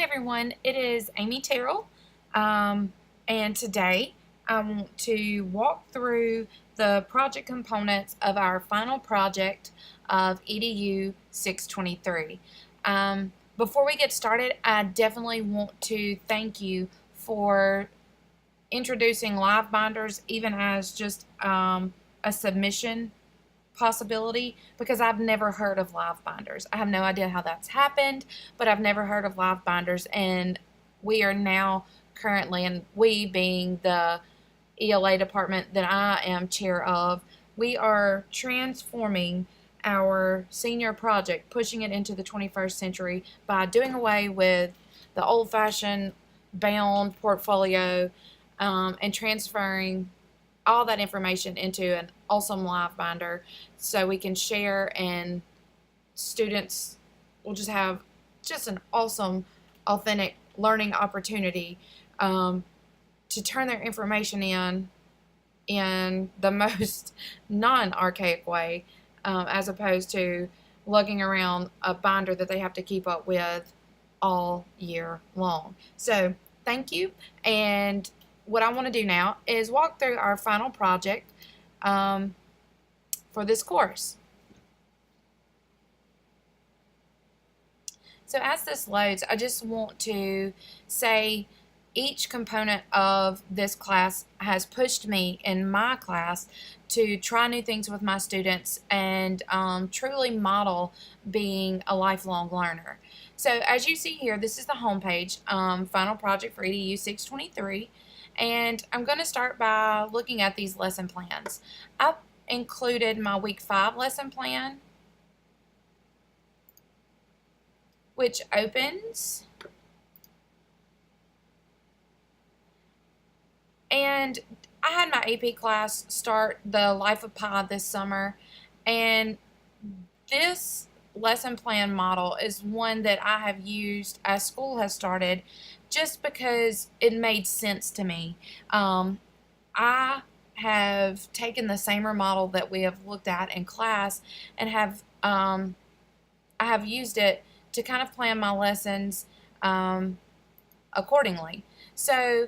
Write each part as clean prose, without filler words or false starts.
Hi everyone, it is Amy Terrell, and today I want to walk through the project components of our final project of EDU 623. Before we get started, I definitely want to thank you for introducing live binders even as just a submission possibility, because I've never heard of live binders. I have no idea how that's happened, but I've never heard of live binders, and we are now currently, and we being the ELA department that I am chair of, we are transforming our senior project, pushing it into the 21st century by doing away with the old-fashioned bound portfolio, and transferring all that information into an awesome live binder so we can share, and students will just have just an awesome authentic learning opportunity, to turn their information in the most non-archaic way, as opposed to lugging around a binder that they have to keep up with all year long. So thank you, and what I want to do now is walk through our final project for this course. So as this loads, I just want to say each component of this class has pushed me in my class to try new things with my students and truly model being a lifelong learner. So as you see here, this is the homepage, final project for EDU 623. And I'm going to start by looking at these lesson plans. I've included my week 5 lesson plan, which opens, and I had my AP class start the Life of Pi this summer, and this lesson plan model is one that I have used as school has started just because it made sense to me. I have taken the SAMR model that we have looked at in class and I have used it to kind of plan my lessons accordingly. So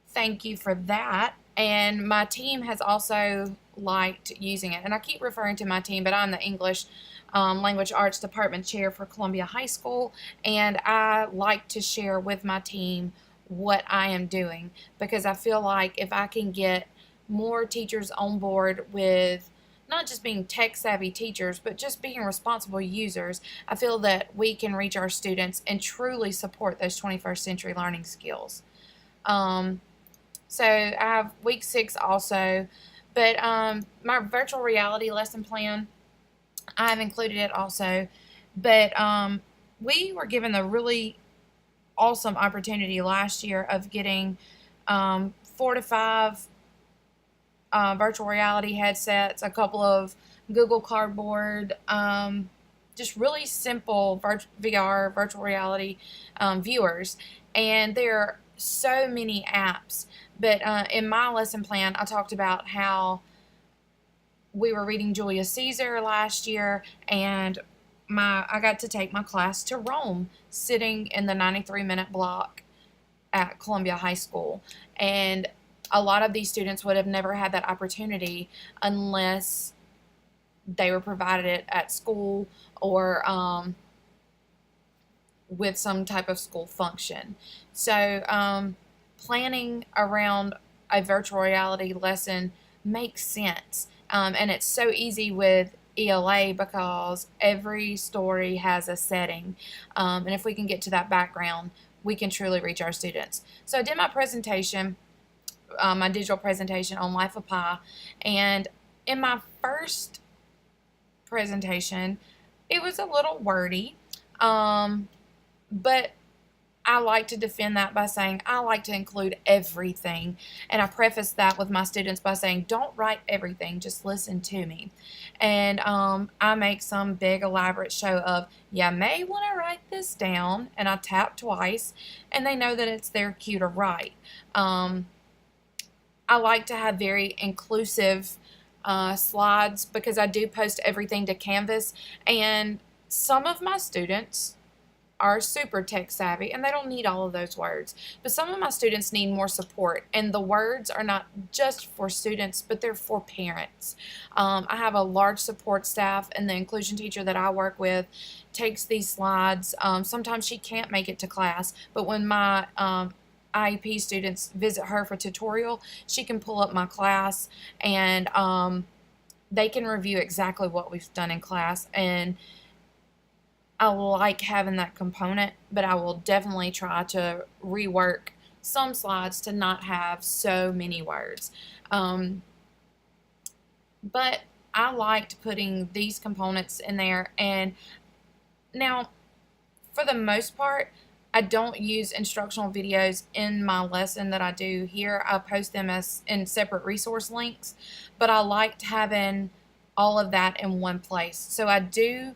thank you for that. And my team has also liked using it. And I keep referring to my team, but I'm the English Language Arts Department Chair for Columbia High School, and I like to share with my team what I am doing, because I feel like if I can get more teachers on board with not just being tech-savvy teachers, but just being responsible users, I feel that we can reach our students and truly support those 21st century learning skills. So I have week 6 also, but my virtual reality lesson plan, I've included it also, but we were given the really awesome opportunity last year of getting 4 to 5 virtual reality headsets, a couple of Google Cardboard, just really simple VR, virtual reality viewers, and there are so many apps. But in my lesson plan, I talked about how we were reading Julius Caesar last year, and I got to take my class to Rome, sitting in the 93-minute block at Columbia High School. And a lot of these students would have never had that opportunity unless they were provided it at school or with some type of school function. So planning around a virtual reality lesson makes sense. And it's so easy with ELA because every story has a setting. And if we can get to that background, we can truly reach our students. So I did my presentation, my digital presentation on Life of Pi, and in my first presentation, it was a little wordy, but I like to defend that by saying I like to include everything, and I preface that with my students by saying don't write everything, just listen to me. And I make some big elaborate show of, you may want to write this down, and I tap twice, and they know that it's their cue to write. I like to have very inclusive slides because I do post everything to Canvas, and some of my students are super tech savvy and they don't need all of those words. But some of my students need more support, and the words are not just for students, but they're for parents. I have a large support staff, and the inclusion teacher that I work with takes these slides. Sometimes she can't make it to class, but when my IEP students visit her for tutorial, she can pull up my class, and they can review exactly what we've done in class. And I like having that component, but I will definitely try to rework some slides to not have so many words. But I liked putting these components in there. And now, for the most part, I don't use instructional videos in my lesson that I do here. I post them as in separate resource links, but I liked having all of that in one place. So I do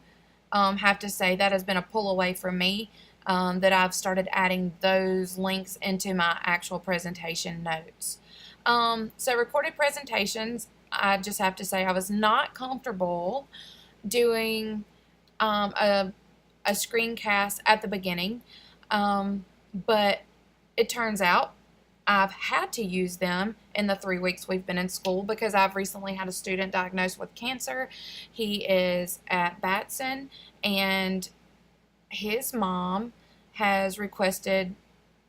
have to say that has been a pull away for me, that I've started adding those links into my actual presentation notes. So recorded presentations, I just have to say I was not comfortable doing a screencast at the beginning, but it turns out I've had to use them in the 3 weeks we've been in school, because I've recently had a student diagnosed with cancer. He is at Batson, and his mom has requested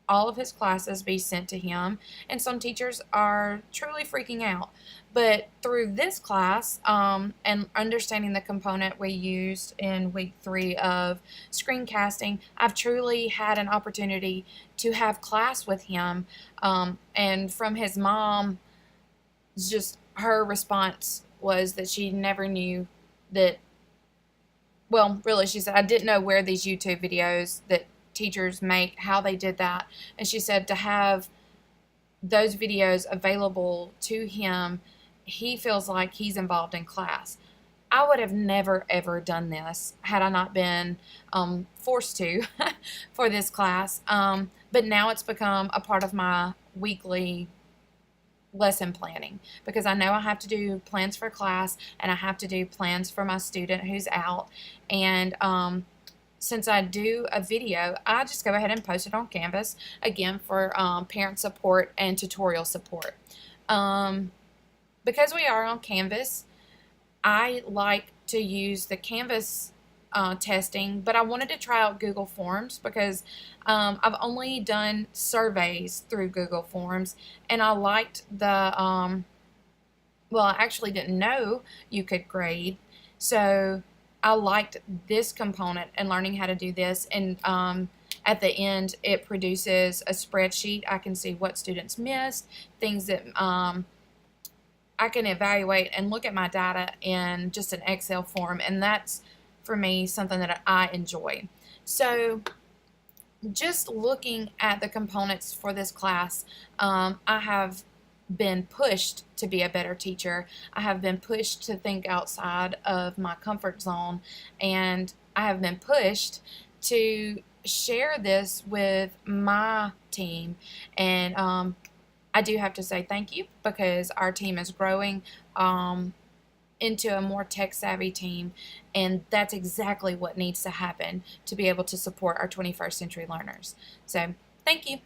all of his classes be sent to him, and some teachers are truly freaking out. But through this class, and understanding the component we used in week 3 of screencasting, I've truly had an opportunity to have class with him. And from his mom, just her response was that she never knew that, well, really, she said, I didn't know where these YouTube videos that teachers make, how they did that. And she said to have those videos available to him, he feels like he's involved in class. I would have never ever done this had I not been forced to for this class. But now it's become a part of my weekly lesson planning, because I know I have to do plans for class, and I have to do plans for my student who's out. And since I do a video, I just go ahead and post it on Canvas, again, for parent support and tutorial support. Because we are on Canvas, I like to use the Canvas testing, but I wanted to try out Google Forms, because I've only done surveys through Google Forms, and I liked the, well, I actually didn't know you could grade, so I liked this component and learning how to do this. And at the end, it produces a spreadsheet. I can see what students missed, things that I can evaluate and look at my data in just an Excel form, and that's, for me, something that I enjoy. So just looking at the components for this class, I have been pushed to be a better teacher. I have been pushed to think outside of my comfort zone, and I have been pushed to share this with my team. And I do have to say thank you, because our team is growing into a more tech-savvy team, and that's exactly what needs to happen to be able to support our 21st century learners. So, thank you.